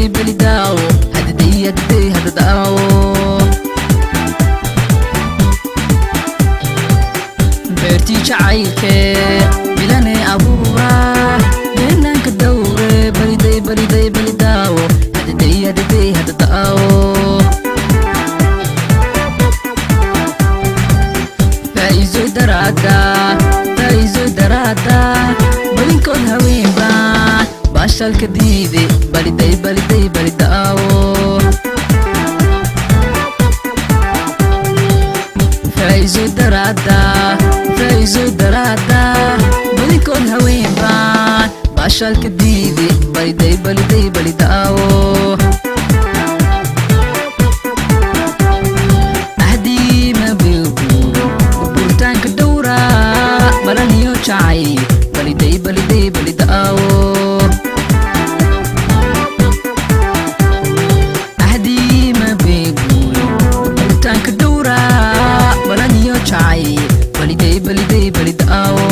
bali daawo hadday hada daawo beertii jacaylke bilane abuura beenanka dawre bali daawo hadday hada daawo faizo darada balinkood haweenba baashaalka diide bali daawo faizo darada balinkood haweenba baashaalka diide bali daawo balaniyo jacay bali daawo ahdii ma beeguyo burtaanka dhowra balaniyo jacay bali daawo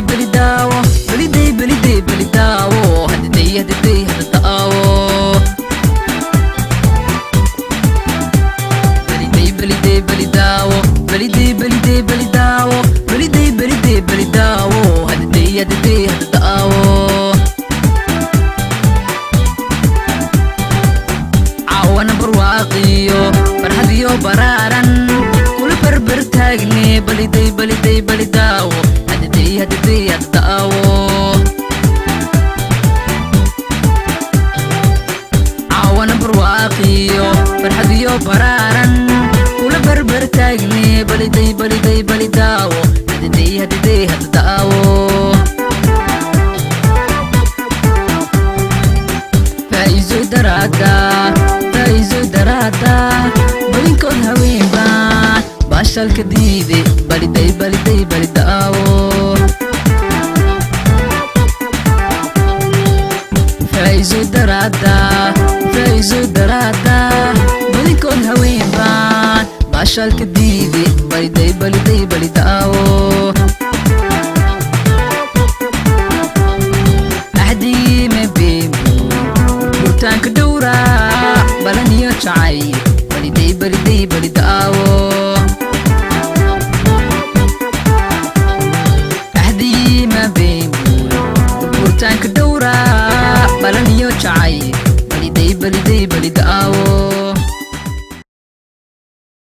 bali daawo hadday hada daawo bali daawo hadday hada daawo caawana barwaaqiyo farxadiyo baraaran kula barbar taagne bali daawo hadday hada daawo caawana barwaaqiyo farxadiyo baraaran kula barbar taagne bali daawo hadday hada daawo faizo darada balinkood haweenba baashaalka diide bali daawo faizo darada balinkood haweenba baashaalka diide bali daawo ahdii ma beebu burtaanka dhowra balaniyo jacay bali daawo ahdii ma beebu burtaanka dhowra balaniyo jacay bali daawo